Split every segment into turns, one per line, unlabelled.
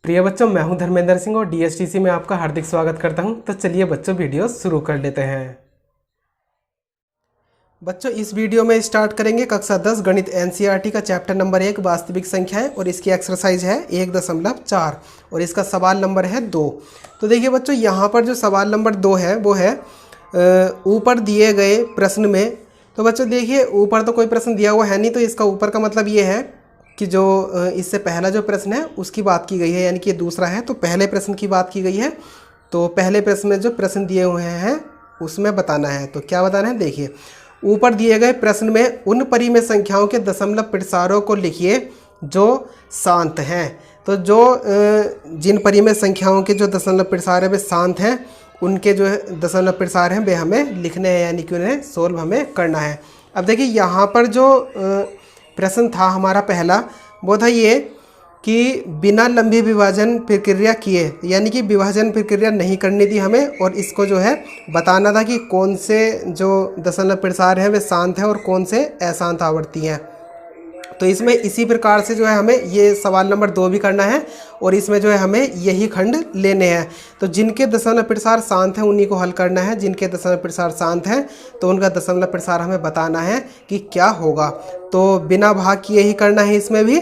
प्रिय बच्चों, मैं हूं धर्मेंद्र सिंह और डीएसटीसी में आपका हार्दिक स्वागत करता हूं। तो चलिए बच्चों, वीडियो शुरू कर लेते हैं। बच्चों, इस वीडियो में स्टार्ट करेंगे कक्षा 10 गणित एनसीईआरटी का चैप्टर नंबर 1 वास्तविक संख्याएं, और इसकी एक्सरसाइज है 1.4 और इसका सवाल नंबर है 2। तो देखिए बच्चों, यहाँ पर जो सवाल नंबर 2 है वो है ऊपर दिए गए प्रश्न में। तो बच्चों देखिए, ऊपर तो कोई प्रश्न दिया हुआ है नहीं, तो इसका ऊपर का मतलब ये है कि जो इससे पहला जो प्रश्न है उसकी बात की गई है, यानी कि ये दूसरा है तो पहले प्रश्न की बात की गई है। तो पहले प्रश्न में जो प्रश्न दिए हुए हैं उसमें बताना है। तो क्या बताना है, देखिए ऊपर दिए गए प्रश्न में उन परिमेय संख्याओं के दशमलव प्रसारों को लिखिए जो शांत हैं। तो जो जिन परिमेय संख्याओं के जो दशमलव प्रसार है वे शांत हैं, उनके जो दशमलव प्रसार हैं वे हमें लिखने हैं, यानी कि उन्हें सोल्व हमें करना है। अब देखिए यहाँ पर जो प्रश्न था हमारा पहला, वो था ये कि बिना लंबी विभाजन प्रक्रिया किए, यानी कि विभाजन प्रक्रिया नहीं करनी थी हमें, और इसको जो है बताना था कि कौन से जो दशमलव प्रसार है वे शांत है और कौन से अशांत आवर्ती हैं। तो इसमें इसी प्रकार से जो है हमें ये सवाल नंबर 2 भी करना है, और इसमें जो है हमें यही खंड लेने हैं। तो जिनके दशमलव प्रसार शांत हैं उन्हीं को हल करना है। जिनके दशमलव प्रसार शांत हैं तो उनका दशमलव प्रसार हमें बताना है कि क्या होगा। तो बिना भाग किए ही करना है इसमें भी।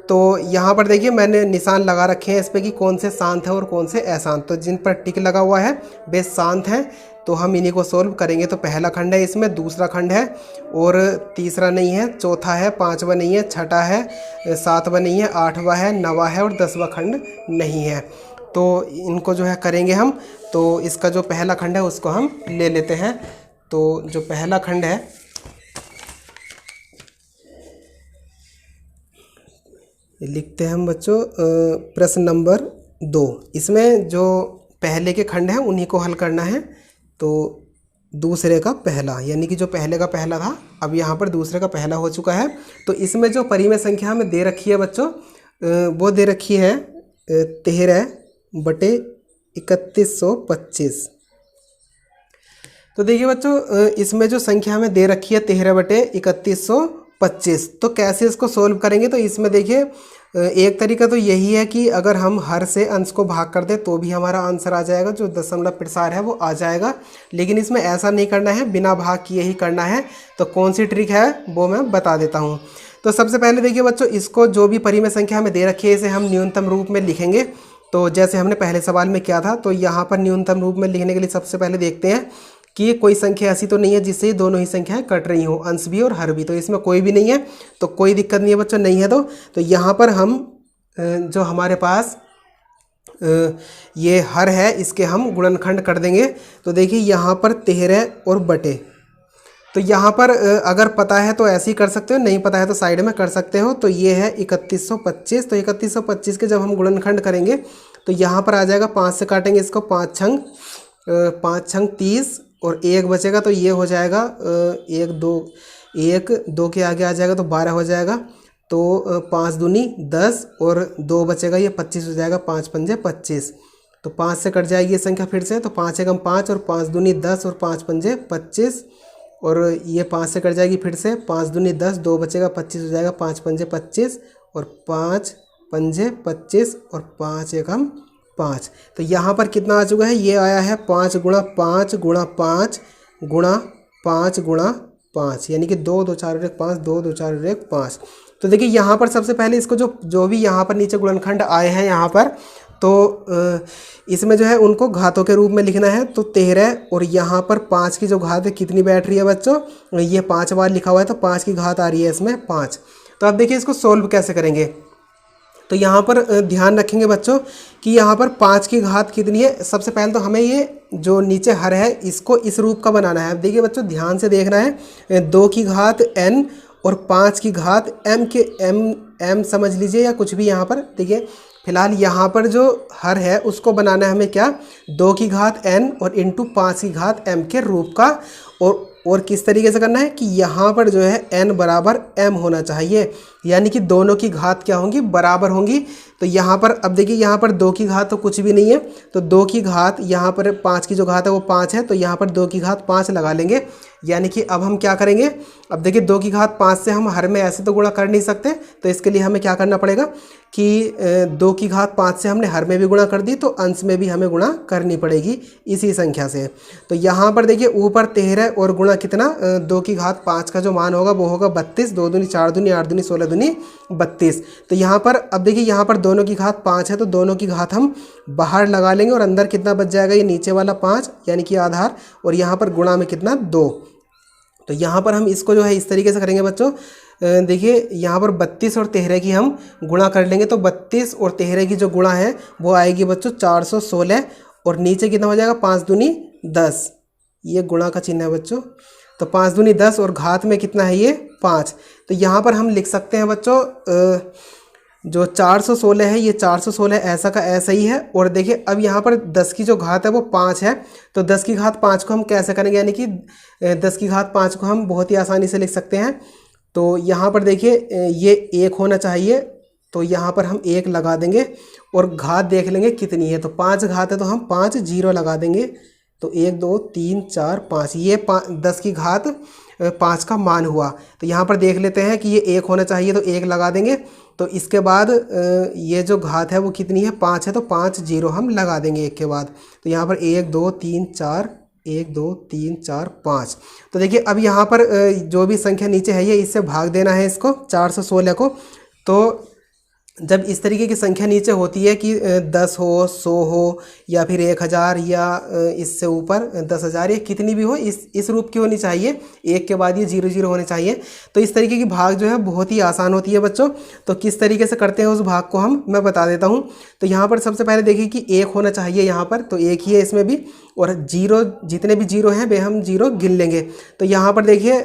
तो यहाँ पर देखिए मैंने निशान लगा रखे हैं इस पर कि कौन से शांत है और कौन से अशांत। तो जिन पर टिक लगा हुआ है वे शांत हैं, तो हम इन्हीं को सोल्व करेंगे। तो पहला खंड है, इसमें दूसरा खंड है, और तीसरा नहीं है, चौथा है, पांचवा नहीं है, छठा है, सातवां नहीं है, आठवां है, नवा है और 10वां खंड नहीं है। तो इनको जो है करेंगे हम। तो इसका जो पहला खंड है उसको हम ले लेते हैं। तो जो पहला खंड है, लिखते हैं हम बच्चों प्रश्न नंबर 2। इसमें जो पहले के खंड हैं उन्हीं को हल करना है। तो दूसरे का पहला, यानी कि जो पहले का पहला था अब यहाँ पर दूसरे का पहला हो चुका है। तो इसमें जो परिमेय संख्या हमें दे रखी है बच्चों, वो दे रखी है 13/3125। तो देखिए बच्चों, इसमें जो संख्या हमें दे रखी है 13/3125, तो कैसे इसको सोल्व करेंगे। तो इसमें देखिए एक तरीका तो यही है कि अगर हम हर से अंश को भाग कर दें तो भी हमारा आंसर आ जाएगा, जो दशमलव प्रसार है वो आ जाएगा। लेकिन इसमें ऐसा नहीं करना है, बिना भाग किए ही करना है। तो कौन सी ट्रिक है वो मैं बता देता हूँ। तो सबसे पहले देखिए बच्चों, इसको जो भी परिमेय संख्या हमें दे रखी है इसे हम न्यूनतम रूप में लिखेंगे। तो जैसे हमने पहले सवाल में किया था, तो यहाँ पर न्यूनतम रूप में लिखने के लिए सबसे पहले देखते हैं कि कोई संख्या ऐसी तो नहीं है जिससे दोनों ही संख्याएं कट रही हो, अंश भी और हर भी। तो इसमें कोई भी नहीं है, तो कोई दिक्कत नहीं है बच्चों, नहीं है। तो यहाँ पर हम जो हमारे पास ये हर है इसके हम गुणनखंड कर देंगे। तो देखिए यहाँ पर 13 और बटे, तो यहाँ पर अगर पता है तो ऐसे ही कर सकते हो, नहीं पता है तो साइड में कर सकते हो। तो ये है 3125। तो 3125 के जब हम गुणनखंड करेंगे तो यहाँ पर आ जाएगा, 5 से काटेंगे इसको, 5 छंग 30 और 1 बचेगा। तो ये हो जाएगा 1 2 के आगे आ जाएगा तो 12 हो जाएगा। तो 5 दूनी 10 और 2 बचेगा, ये 25 हो जाएगा। 5 पंजे 25, तो 5 से कट जाएगी ये संख्या फिर से। तो 5 एकम 5 और 5 दूनी 10 और 5 पंजे 25, और ये 5 से कट जाएगी फिर से। 5 दूनी 10, 2 बचेगा, 25 हो जाएगा। 5 पंजे 25 और 5 पंजे 25 और 5 एकम 5। तो यहाँ पर कितना आ चुका है, ये आया है 5 गुणा 5 गुणा 5 गुणा 5 गुणा 5, यानी कि 2 2 4 1 5, 2 2 4 1 5। तो देखिए यहाँ पर सबसे पहले इसको जो भी यहाँ पर नीचे गुणनखंड आए हैं यहाँ पर, तो इसमें जो है उनको घातों के रूप में लिखना है। तो 13 और यहाँ पर 5 की जो घात है कितनी बैठ रही है बच्चों, ये 5 बार लिखा हुआ है, तो 5 की घात आ रही है इसमें 5। तो अब देखिए इसको सोल्व कैसे करेंगे। तो यहाँ पर ध्यान रखेंगे बच्चों कि यहाँ पर 5 की घात कितनी है। सबसे पहले तो हमें ये जो नीचे हर है इसको इस रूप का बनाना है। अब देखिए बच्चों, ध्यान से देखना है, 2 की घात n और 5 की घात m के m समझ लीजिए या कुछ भी। यहाँ पर देखिए फिलहाल यहाँ पर जो हर है उसको बनाना है हमें क्या, 2 की घात n और इंटू 5 की घात m के रूप का। और किस तरीके से करना है कि यहाँ पर जो है n बराबर m होना चाहिए, यानी कि दोनों की घात क्या होंगी, बराबर होंगी। तो यहाँ पर अब देखिए, यहाँ पर 2 की घात तो कुछ भी नहीं है, तो 2 की घात यहाँ पर 5 की जो घात है वो 5 है, तो यहाँ पर 2 की घात 5 लगा लेंगे। यानी कि अब हम क्या करेंगे, अब देखिए 2 की घात 5 से हम हर में ऐसे तो गुणा कर नहीं सकते, तो इसके लिए हमें क्या करना पड़ेगा कि 2 की घात 5 से हमने हर में भी गुणा कर दी, तो अंश में भी हमें गुणा करनी पड़ेगी इसी संख्या से। तो यहाँ पर देखिए ऊपर 13 और गुणा कितना, 2 की घात 5 का जो मान होगा वो होगा 32, 2 दूनी 4 दूनी 8 दूनी 16 दूनी 32। तो यहाँ पर अब देखिए, यहाँ पर दोनों की घात 5 है, तो दोनों की घात हम बाहर लगा लेंगे और अंदर कितना बच जाएगा, ये नीचे वाला 5 यानी कि आधार, और यहाँ पर गुणा में कितना 2। तो यहाँ पर हम इसको जो है इस तरीके से करेंगे बच्चों, देखिए यहाँ पर 32 और 13 की हम गुणा कर लेंगे, तो 32 और 13 की जो गुणा है वो आएगी बच्चों 416, और नीचे कितना हो जाएगा 5 दूनी 10, ये गुणा का चिन्ह है बच्चों। तो 5 दूनी 10 और घात में कितना है ये 5। तो यहाँ पर हम लिख सकते हैं बच्चों जो 416 है, ये 416 ऐसा का ऐसा ही है। और देखिए अब यहाँ पर 10 की जो घात है वो 5 है, तो 10 की घात 5 को हम कैसे करेंगे, यानी कि 10 की घात 5 को हम बहुत ही आसानी से लिख सकते हैं। तो यहाँ पर देखिए ये 1 होना चाहिए, तो यहाँ पर हम 1 लगा देंगे और घात देख लेंगे कितनी है, तो 5 घात है तो हम 5 जीरो लगा देंगे। तो 1 2 3 4 5, ये 10 की घात 5 का मान हुआ। तो यहाँ पर देख लेते हैं कि ये 1 होना चाहिए, तो 1 लगा देंगे। तो इसके बाद ये जो घात है वो कितनी है 5 है, तो 5 जीरो हम लगा देंगे 1 के बाद। तो यहाँ पर 1 2 3 4, 1 2 3 4 5। तो देखिए अब यहाँ पर जो भी संख्या नीचे है ये इससे भाग देना है इसको 416 को। तो जब इस तरीके की संख्या नीचे होती है कि 10 हो 100 हो या फिर 1000 या इससे ऊपर 10,000 या कितनी भी हो, इस रूप की होनी चाहिए, 1 के बाद ये 0 0 होने चाहिए। तो इस तरीके की भाग जो है बहुत ही आसान होती है बच्चों। तो किस तरीके से करते हैं उस भाग को मैं बता देता हूँ। तो यहाँ पर सबसे पहले देखिए कि 1 होना चाहिए यहाँ पर, तो 1 ही है इसमें भी, और जीरो जितने भी जीरो हैं वे हम जीरो गिन लेंगे। तो यहाँ पर देखिए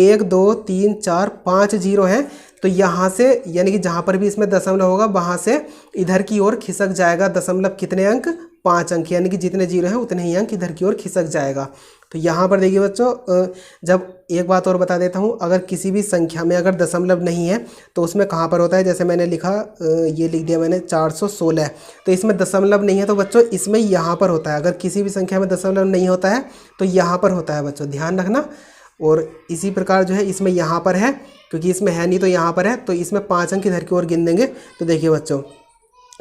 1 2 3 4 5 जीरो हैं, तो यहाँ से यानी कि जहाँ पर भी इसमें दशमलव होगा वहाँ से इधर की ओर खिसक जाएगा दशमलव कितने अंक, 5 अंक, यानी कि जितने जीरो हैं उतने ही अंक इधर की ओर खिसक जाएगा। तो यहाँ पर देखिए बच्चों, जब एक बात और बता देता हूँ, अगर किसी भी संख्या में अगर दशमलव नहीं है तो उसमें कहाँ पर होता है, जैसे मैंने लिखा, ये लिख दिया मैंने 416, तो इसमें दशमलव नहीं है, तो बच्चों इसमें यहाँ पर होता है। अगर किसी भी संख्या में दशमलव नहीं होता है तो यहाँ पर होता है बच्चों, ध्यान रखना। और इसी प्रकार जो है इसमें यहाँ पर है, क्योंकि इसमें है नहीं तो यहाँ पर है, तो इसमें 5 अंक इधर की ओर गिन देंगे। तो देखिए बच्चों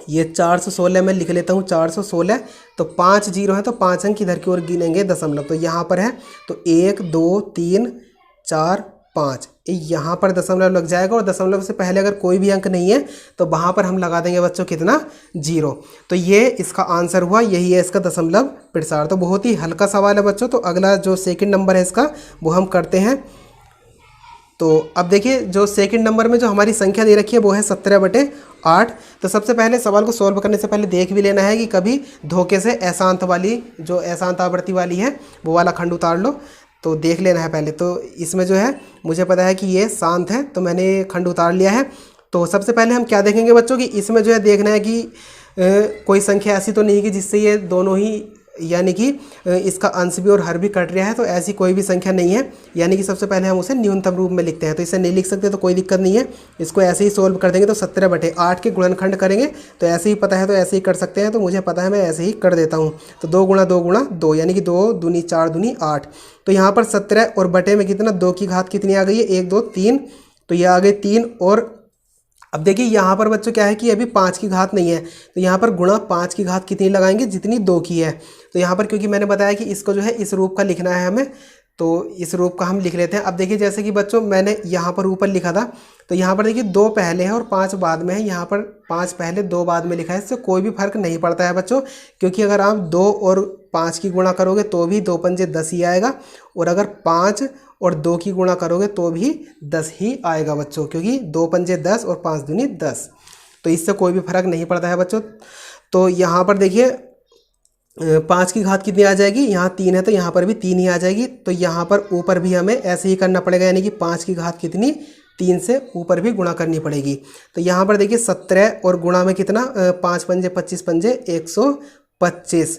ये 416 में लिख लेता हूँ 416, तो 5 जीरो है तो 5 अंक इधर की ओर गिनेंगे दशमलव, तो यहाँ पर है, तो 1 2 3 4 5 यहाँ पर दशमलव लग जाएगा। और दशमलव से पहले अगर कोई भी अंक नहीं है तो वहाँ पर हम लगा देंगे बच्चों कितना, 0। तो ये इसका आंसर हुआ, यही है इसका दशमलव प्रसार। तो बहुत ही हल्का सवाल है बच्चों। तो अगला जो सेकंड नंबर है इसका वो हम करते हैं। तो अब देखिए जो सेकंड नंबर में जो हमारी संख्या दे रखी है वो है 17/8। तो सबसे पहले सवाल को सॉल्व करने से पहले देख भी लेना है कि कभी धोखे से अशांत वाली, जो अशांत आवृत्ति वाली है वो वाला खंड उतार लो, तो देख लेना है पहले। तो इसमें जो है मुझे पता है कि ये शांत है, तो मैंने खंड उतार लिया है। तो सबसे पहले हम क्या देखेंगे बच्चों कि इसमें जो है देखना है कि कोई संख्या ऐसी तो नहीं कि जिससे ये दोनों ही, यानी कि इसका अंश भी और हर भी कट रहा है, तो ऐसी कोई भी संख्या नहीं है। यानी कि सबसे पहले हम उसे न्यूनतम रूप में लिखते हैं। तो इसे नहीं लिख सकते तो कोई दिक्कत नहीं है, इसको ऐसे ही सोल्व कर देंगे। तो 17/8 के गुणनखंड करेंगे, तो ऐसे ही पता है तो ऐसे ही कर सकते हैं, तो मुझे पता है मैं ऐसे ही कर देता हूँ। तो 2 गुणा 2 गुणा 2 यानी कि 2 दूनी 4 दूनी 8। तो यहाँ पर 17 और बटे में कितना, 2 की घात कितनी आ गई है, 1 2 3, तो ये आ गए 3। और अब देखिए यहाँ पर बच्चों क्या है कि अभी 5 की घात नहीं है, तो यहाँ पर गुणा 5 की घात कितनी लगाएंगे, जितनी 2 की है। तो यहाँ पर क्योंकि मैंने बताया कि इसको जो है इस रूप का लिखना है हमें, तो इस रूप का हम लिख लेते हैं। अब देखिए जैसे कि बच्चों मैंने यहाँ पर ऊपर लिखा था, तो यहाँ पर देखिए 2 पहले है और 5 बाद में है। यहाँ पर 5 पहले 2 बाद में लिखा है, इससे कोई भी फर्क नहीं पड़ता है बच्चों, क्योंकि अगर आप 2 और 5 की गुणा करोगे तो भी 2 पंजे 10 ही आएगा, और अगर 5 और 2 की गुणा करोगे तो भी 10 ही आएगा बच्चों, क्योंकि 2 पंजे 10 और 5 दूनी 10, तो इससे कोई भी फर्क नहीं पड़ता है बच्चों। तो यहाँ पर देखिए 5 की घात कितनी आ जाएगी, यहाँ 3 है तो यहाँ पर भी 3 ही आ जाएगी। तो यहाँ पर ऊपर भी हमें ऐसे ही करना पड़ेगा, यानी कि 5 की घात कितनी, 3 से ऊपर भी गुणा करनी पड़ेगी। तो यहाँ पर देखिए 17 और गुणा में कितना, 5 पंजे 25 पंजे 125।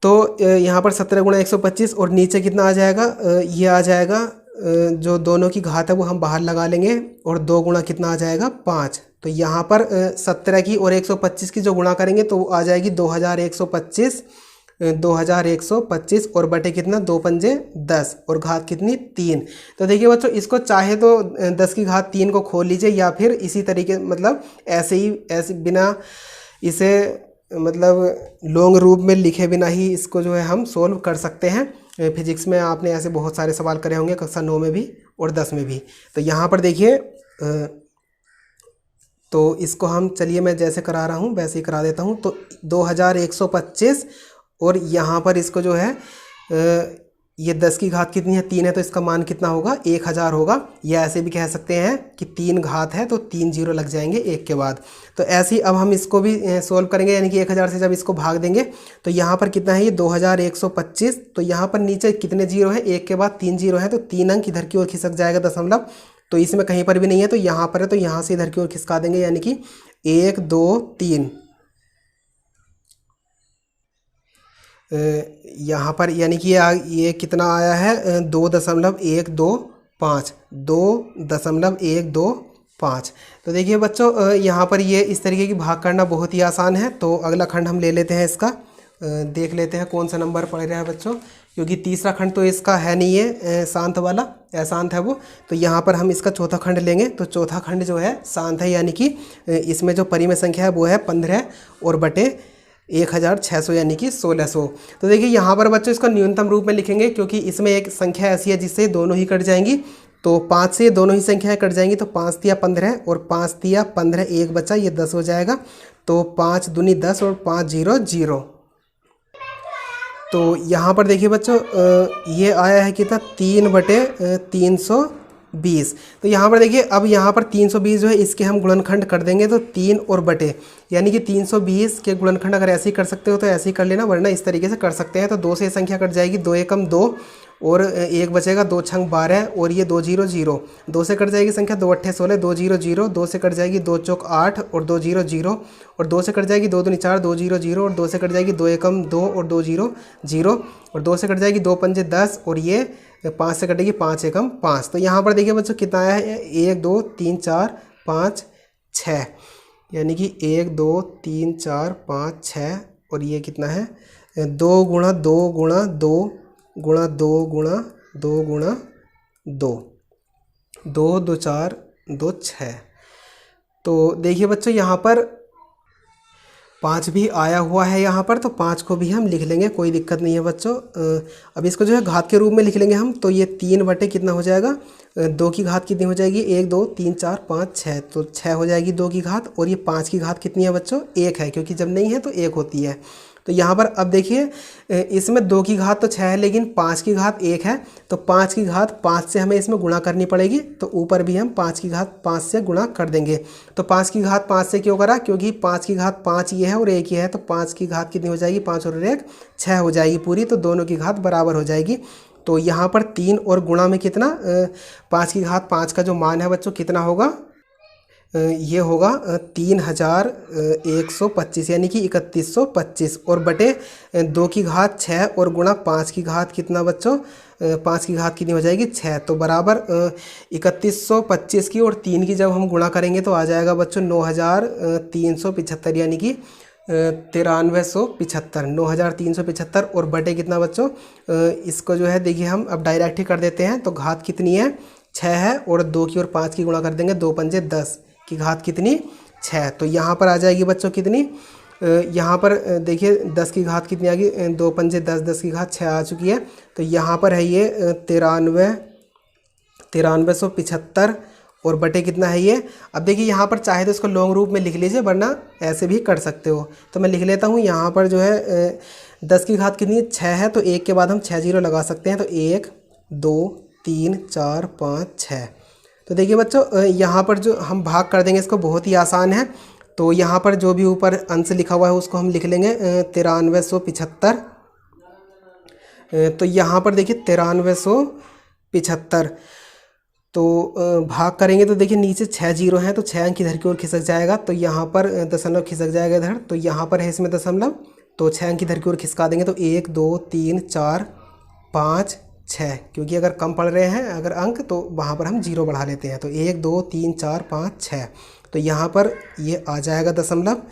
तो यहाँ पर 17 गुणा 125 और नीचे कितना आ जाएगा, ये आ जाएगा जो दोनों की घात है वो हम बाहर लगा लेंगे और 2 गुणा कितना आ जाएगा 5। तो यहाँ पर 17 की और 125 की जो गुणा करेंगे तो आ जाएगी 2125, 2125 और बटे कितना 2 पंजे 10 और घात कितनी 3। तो देखिए बच्चों, इसको चाहे तो 10 की घात 3 को खोल लीजिए या फिर इसी तरीके मतलब ऐसे बिना इसे मतलब लॉन्ग रूप में लिखे बिना ही इसको जो है हम सोल्व कर सकते हैं। फिजिक्स में आपने ऐसे बहुत सारे सवाल करे होंगे कक्षा 9 में भी और 10 में भी। तो यहाँ पर देखिए तो इसको हम चलिए मैं जैसे करा रहा हूँ वैसे ही करा देता हूँ। तो 2125 और यहाँ पर इसको जो है ये 10 की घात कितनी है 3 है तो इसका मान कितना होगा 1000 होगा। या ऐसे भी कह सकते हैं कि 3 घात है तो 3 जीरो लग जाएंगे एक के बाद। तो ऐसे ही अब हम इसको भी सोल्व करेंगे, यानी कि 1000 से जब इसको भाग देंगे तो यहाँ पर कितना है ये 2125। तो यहाँ पर नीचे कितने जीरो है, एक के बाद 3 जीरो है तो 3 अंक इधर की ओर खिसक जाएगा दशमलव। तो इसमें कहीं पर भी नहीं है तो यहाँ पर है तो यहाँ से इधर की ओर खिसका देंगे, यानी कि 1 2 3 यहाँ पर, यानी कि ये कितना आया है 2.125, 2.125। तो देखिए बच्चों यहाँ पर ये इस तरीके की भाग करना बहुत ही आसान है। तो अगला खंड हम ले लेते हैं, इसका देख लेते हैं कौन सा नंबर पड़ रहा है बच्चों, क्योंकि तीसरा खंड तो इसका है नहीं है शांत वाला, अशांत है वो। तो यहाँ पर हम इसका चौथा खंड लेंगे। तो चौथा खंड जो है शांत है, यानी कि इसमें जो परिमेय संख्या है वो है 15 और बटे 1600 यानी कि 1600। तो देखिए यहाँ पर बच्चों इसका न्यूनतम रूप में लिखेंगे, क्योंकि इसमें एक संख्या ऐसी है जिससे दोनों ही कट जाएंगी। तो 5 से दोनों ही संख्याएं कट जाएंगी। तो 5 तिया 15 और 5 तिया 15, एक बचा, ये 10 हो जाएगा। तो 5 दूनी 10 और 5 0 0। तो यहाँ पर देखिए बच्चों ये आया है कितना 3/320। तो यहाँ पर देखिए अब यहाँ पर 320 जो है इसके हम गुणनखंड कर देंगे। तो 3 और बटे, यानी कि 320 के गुणनखंड अगर ऐसे ही कर सकते हो तो ऐसे ही कर लेना, वरना इस तरीके से कर सकते हैं। तो 2 से संख्या कट जाएगी, 2 एकम 2 और 1 बचेगा, 2 छंग 12 और ये 2 0 0। 2 से कट जाएगी संख्या, 2 अट्ठे 16, 2 0 0। 2 से कट जाएगी 2 चौक 8 और 2 0 0 और 2 से कट जाएगी 2 दूनी 4, 2 0 0 और 2 से कट जाएगी 2 एकम 2 और 2 0 0 और 2 से कट जाएगी 2 पंजे 10 और ये 5 से कटेगी 5 एकम 5। तो यहाँ पर देखिए बच्चों कितना आया है 1 2 3 4 5 6, यानी कि 1 2 3 4 5 6 और ये कितना है 2 गुणा 2 गुणा 2 गुणा 2 गुणा 2 गुणा 2, 2 2 4 2 6। तो देखिए बच्चों यहाँ पर 5 भी आया हुआ है यहाँ पर, तो 5 को भी हम लिख लेंगे, कोई दिक्कत नहीं है बच्चों। अब इसको जो है घात के रूप में लिख लेंगे हम। तो ये 3 बटे कितना हो जाएगा 2 की घात कितनी हो जाएगी 1 2 3 4 5 6। तो 6 हो जाएगी 2 की घात, और ये 5 की घात कितनी है बच्चों 1 है, क्योंकि जब नहीं है तो 1 होती है। तो यहाँ पर अब देखिए इसमें 2 की घात तो 6 है लेकिन 5 की घात 1 है। तो 5 की घात 5 से हमें इसमें गुणा करनी पड़ेगी। तो ऊपर भी हम 5 की घात 5 से गुणा कर देंगे। तो 5 की घात 5 से क्यों करा, क्योंकि 5 की घात 5 ये है और 1 ये है। तो 5 की घात कितनी हो जाएगी 5 और 1 6 हो जाएगी पूरी। तो दोनों की घात बराबर हो जाएगी। तो यहाँ पर 3 और गुणा में कितना 5 की घात 5 का जो मान है बच्चों कितना होगा, ये होगा 3125, यानी कि 3125 और बटे 2 की घात 6 और गुणा 5 की घात कितना बच्चों 5 की घात कितनी हो जाएगी 6। तो बराबर 3125 की और 3 की जब हम गुणा करेंगे तो आ जाएगा बच्चों 9375, यानी कि 9375, 9375 और बटे कितना बच्चों इसको जो है देखिए हम अब डायरेक्ट ही कर देते हैं। तो घात कितनी है 6 है और 2 की और 5 की गुणा कर देंगे, 2 पंजे 10 की घात कितनी 6। तो यहाँ पर आ जाएगी बच्चों कितनी, यहाँ पर देखिए 10 की घात कितनी आ गई 2 पंजे 10, 10 की घात 6 आ चुकी है। तो यहाँ पर है ये 9375 और बटे कितना है ये। अब देखिए यहाँ पर चाहे तो इसको लॉन्ग रूप में लिख लीजिए, वरना ऐसे भी कर सकते हो। तो मैं लिख लेता हूँ यहाँ पर जो है 10 की घात कितनी 6 है। तो 1 के बाद हम 6 जीरो लगा सकते हैं। तो 1 2 3 4 5 6। तो देखिए बच्चों यहाँ पर जो हम भाग कर देंगे इसको बहुत ही आसान है। तो यहाँ पर जो भी ऊपर अंश लिखा हुआ है उसको हम लिख लेंगे 9375। तो यहाँ पर देखिए 9375 तो भाग करेंगे तो देखिए नीचे 6 जीरो हैं तो 6 अंक इधर की ओर खिसक जाएगा। तो यहाँ पर दशमलव खिसक जाएगा इधर। तो यहाँ पर है इसमें दशमलव, तो 6 अंक इधर की ओर खिसका देंगे। तो 1 2 3 4 5 6, क्योंकि अगर कम पढ़ रहे हैं अगर अंक तो वहाँ पर हम 0 बढ़ा लेते हैं। तो 1 2 3 4 5 6, तो यहाँ पर ये आ जाएगा दशमलव,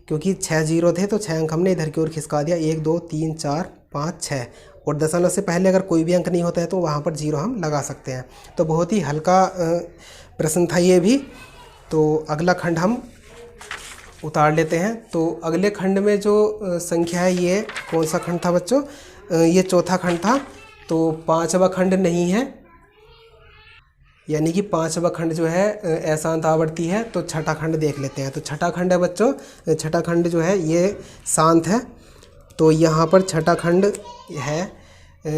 क्योंकि 6 0 थे तो 6 अंक हमने इधर की ओर खिसका दिया। 1 2 3 4 5 6, और दशमलव से पहले अगर कोई भी अंक नहीं होता है तो वहाँ पर 0 हम लगा सकते हैं। तो बहुत ही हल्का प्रश्न था ये भी। तो अगला खंड हम उतार लेते हैं। तो अगले खंड में जो संख्या है ये कौन सा खंड था बच्चों? ये चौथा खंड था। तो 5वां खंड नहीं है, यानी कि 5वां खंड जो है अशांत आवर्ती है। तो छठा खंड देख लेते हैं। तो छठा खंड है बच्चों, छठा खंड जो है ये शांत है। तो यहाँ पर छठा खंड है।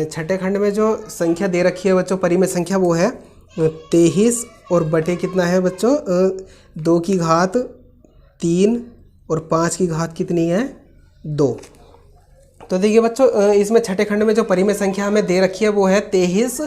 छठे खंड में जो संख्या दे रखी है बच्चों, परिमेय संख्या, वो है 23 और बटे कितना है बच्चों? 2 की घात 3 और 5 की घात कितनी है? 2। तो देखिए बच्चों, इसमें छठे खंड में जो परिमेय संख्या हमें दे रखी है वो है 23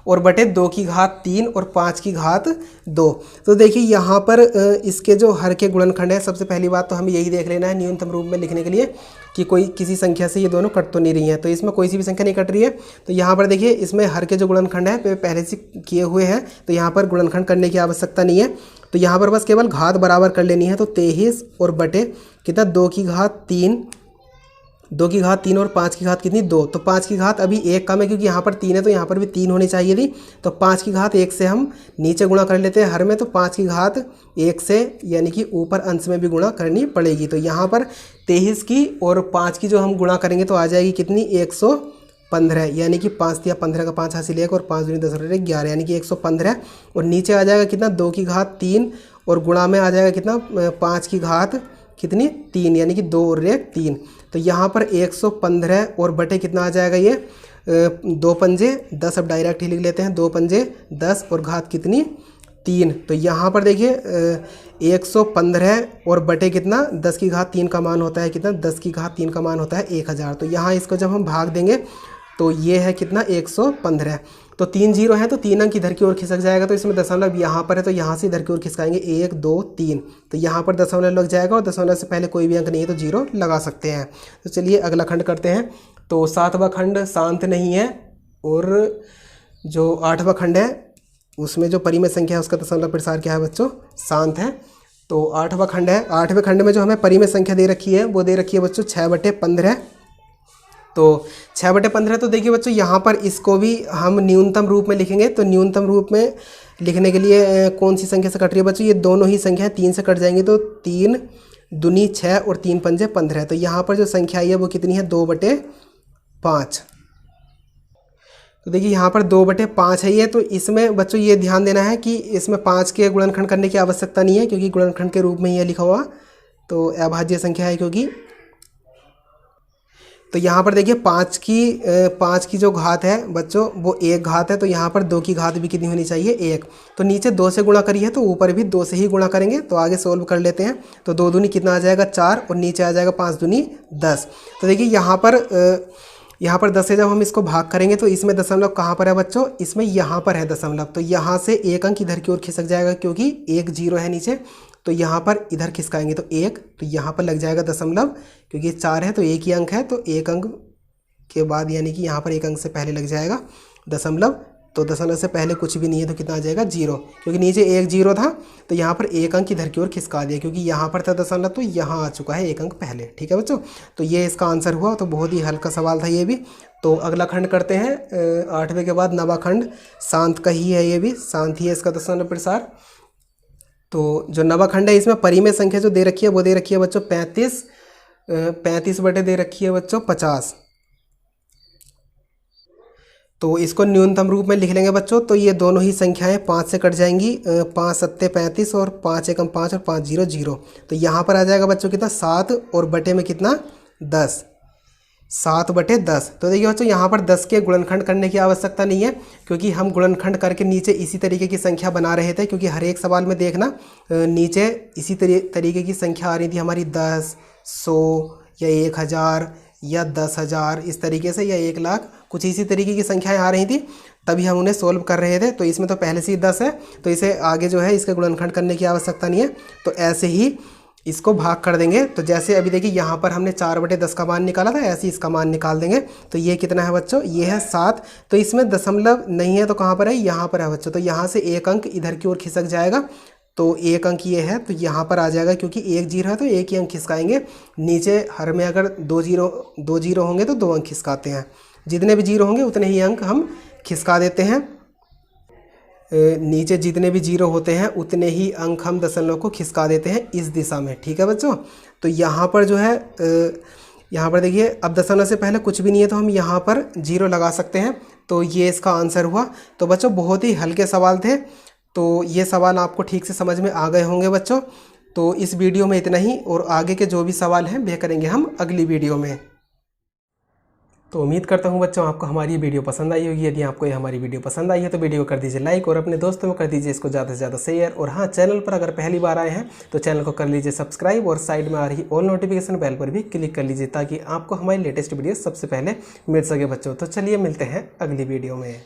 और बटे 2 की घात 3 और 5 की घात 2। तो देखिए यहाँ पर इसके जो हर के गुणनखंड है, सबसे पहली बात तो हमें यही देख लेना है न्यूनतम रूप में लिखने के लिए कि कोई किसी संख्या से ये दोनों कट तो नहीं रही हैं। तो इसमें कोई सी भी संख्या नहीं कट रही है। तो यहाँ पर देखिए इसमें हर के जो गुणनखंड है पहले से किए हुए हैं, तो यहाँ पर गुणनखंड करने की आवश्यकता नहीं है। तो यहाँ पर बस केवल घात बराबर कर लेनी है। तो 23 और बटे कितना? 2 की घात 3, 2 की घात 3 और 5 की घात कितनी? 2। तो 5 की घात अभी 1 कम है, क्योंकि यहाँ पर 3 है तो यहाँ पर भी 3 होनी चाहिए थी। तो 5 की घात 1 से हम नीचे गुणा कर लेते हैं हर में। तो 5 की घात 1 से यानी कि ऊपर अंश में भी गुणा करनी पड़ेगी। तो यहाँ पर 23 की और 5 की जो हम गुणा करेंगे तो आ जाएगी कितनी? 115, यानी कि 5 या 15 का 5 हासिल 1 और 5 दूनी 10 और 11, यानी कि 115। और नीचे आ जाएगा कितना? 2 की घात 3 और गुणा में आ जाएगा कितना? 5 की घात कितनी? 3, यानी कि 2 और 1 3। तो यहाँ पर 115 और बटे कितना आ जाएगा? ये 2 पंजे 10। अब डायरेक्ट ही लिख लेते हैं, 2 पंजे 10 और घात कितनी? 3। तो यहाँ पर देखिए 115 और बटे कितना? 10 की घात 3 का मान होता है कितना? 10 की घात 3 का मान होता है 1000। तो यहाँ इसको जब हम भाग देंगे तो ये है कितना? 115। तो 3 0 है तो 3 अंक इधर की ओर खिसक जाएगा। तो इसमें दशमलव यहाँ पर है तो यहाँ से इधर की ओर खिसकाएंगे 1 2 3। तो यहाँ पर दशमलव लग जाएगा और दशमलव से पहले कोई भी अंक नहीं है तो 0 लगा सकते हैं। तो चलिए अगला खंड करते हैं। तो 7वां खंड शांत नहीं है, और जो 8वां खंड है उसमें जो परिमेय संख्या है उसका दशमलव प्रसार क्या है बच्चों? शांत है। तो 8वां खंड है। 8वें खंड में जो हमें परिमेय संख्या दे रखी है वो दे रखी है बच्चों 6/15। तो 6/15। तो देखिए बच्चों यहाँ पर इसको भी हम न्यूनतम रूप में लिखेंगे। तो न्यूनतम रूप में लिखने के लिए कौन सी संख्या से कट रही है बच्चों? ये दोनों ही संख्याएं 3 से कट जाएंगी। तो 3 दूनी 6 और 3 पंजे 15। तो यहाँ पर जो संख्या आई है वो कितनी है? 2/5। तो देखिए यहाँ पर 2/5 है ये। तो इसमें बच्चों ये ध्यान देना है कि इसमें 5 के गुणनखंड करने की आवश्यकता नहीं है, क्योंकि गुणनखंड के रूप में ये लिखा हुआ तो अभाज्य संख्या है। क्योंकि तो यहाँ पर देखिए 5 की जो घात है बच्चों वो 1 घात है। तो यहाँ पर 2 की घात भी कितनी होनी चाहिए? 1। तो नीचे 2 से गुणा करी है तो ऊपर भी 2 से ही गुणा करेंगे। तो आगे सोल्व कर लेते हैं। तो 2 दूनी कितना आ जाएगा? 4 और नीचे आ जाएगा 5 दूनी 10। तो देखिए यहाँ पर 10 से जब हम इसको भाग करेंगे तो इसमें दशमलव कहाँ पर है बच्चों? इसमें यहाँ पर है दशमलव। तो यहाँ से 1 अंक इधर की ओर खिसक जाएगा, क्योंकि 1 0 है नीचे। तो यहाँ पर इधर खिसकाएंगे तो 1, तो यहाँ पर लग जाएगा दशमलव, क्योंकि 4 है तो 1 ही अंक है। तो 1 अंक के बाद यानी कि यहाँ पर 1 अंक से पहले लग जाएगा दशमलव। तो दशमलव से पहले कुछ भी नहीं है तो कितना आ जाएगा? 0, क्योंकि नीचे 1 0 था। तो यहाँ पर 1 अंक इधर की ओर खिसका दिया, क्योंकि यहाँ पर था दशमलव तो यहाँ आ चुका है 1 अंक पहले। ठीक है बच्चों, तो ये इसका आंसर हुआ। तो बहुत ही हल्का सवाल था ये भी। तो अगला खंड करते हैं। 8वें के बाद 9वां खंड शांत का ही है, ये भी शांत ही है इसका दशमलव प्रसार। तो जो 9वां खंड है इसमें परिमेय संख्या जो दे रखी है वो दे रखी है बच्चों 35 बटे दे रखी है बच्चों 50। तो इसको न्यूनतम रूप में लिख लेंगे बच्चों। तो ये दोनों ही संख्याएं 5 से कट जाएंगी। 5 7 35 और 5 1 5 और 5 0 0। तो यहाँ पर आ जाएगा बच्चों कितना? 7 और बटे में कितना? 10। 7/10। तो देखिए बच्चों यहाँ पर 10 के गुणनखंड करने की आवश्यकता नहीं है, क्योंकि हम गुणनखंड करके नीचे इसी तरीके की संख्या बना रहे थे। क्योंकि हर एक सवाल में देखना नीचे इसी तरीके की संख्या आ रही थी हमारी 10, 100 या 1000 या 10,000 इस तरीके से, या 1 लाख, कुछ इसी तरीके की संख्याएं आ रही थी, तभी हम उन्हें सोल्व कर रहे थे। तो इसमें तो पहले से ही 10 है, तो इसे आगे जो है इसके गुणनखंड करने की आवश्यकता नहीं है। तो ऐसे ही इसको भाग कर देंगे तो जैसे अभी देखिए यहाँ पर हमने 4/10 का मान निकाला था, ऐसे ही इसका मान निकाल देंगे। तो ये कितना है बच्चों, ये है 7। तो इसमें दशमलव नहीं है तो कहाँ पर है, यहाँ पर है बच्चों। तो यहाँ से एक अंक इधर की ओर खिसक जाएगा, तो एक अंक ये है तो यहाँ पर आ जाएगा, क्योंकि एक जीरो है तो एक ही अंक खिसकाएंगे। नीचे हर में अगर दो जीरो होंगे तो 2 अंक खिसकाते हैं, जितने भी जीरो होंगे उतने ही अंक हम खिसका देते हैं। नीचे जितने भी जीरो होते हैं उतने ही अंक हम दशमलव को खिसका देते हैं इस दिशा में, ठीक है बच्चों। तो यहाँ पर जो है यहाँ पर देखिए अब दशमलव से पहले कुछ भी नहीं है तो हम यहाँ पर जीरो लगा सकते हैं। तो ये इसका आंसर हुआ। तो बच्चों बहुत ही हल्के सवाल थे, तो ये सवाल आपको ठीक से समझ में आ गए होंगे बच्चों। तो इस वीडियो में इतना ही, और आगे के जो भी सवाल हैं वे करेंगे हम अगली वीडियो में। तो उम्मीद करता हूँ बच्चों आपको हमारी वीडियो पसंद आई होगी। यदि आपको ये हमारी वीडियो पसंद आई है तो वीडियो कर दीजिए लाइक, और अपने दोस्तों में कर दीजिए इसको ज़्यादा से ज़्यादा शेयर। और हाँ, चैनल पर अगर पहली बार आए हैं तो चैनल को कर लीजिए सब्सक्राइब, और साइड में आ रही ऑल नोटिफिकेशन बेल पर भी क्लिक कर लीजिए, ताकि आपको हमारी लेटेस्ट वीडियो सबसे पहले मिल सके बच्चों। तो चलिए मिलते हैं अगली वीडियो में।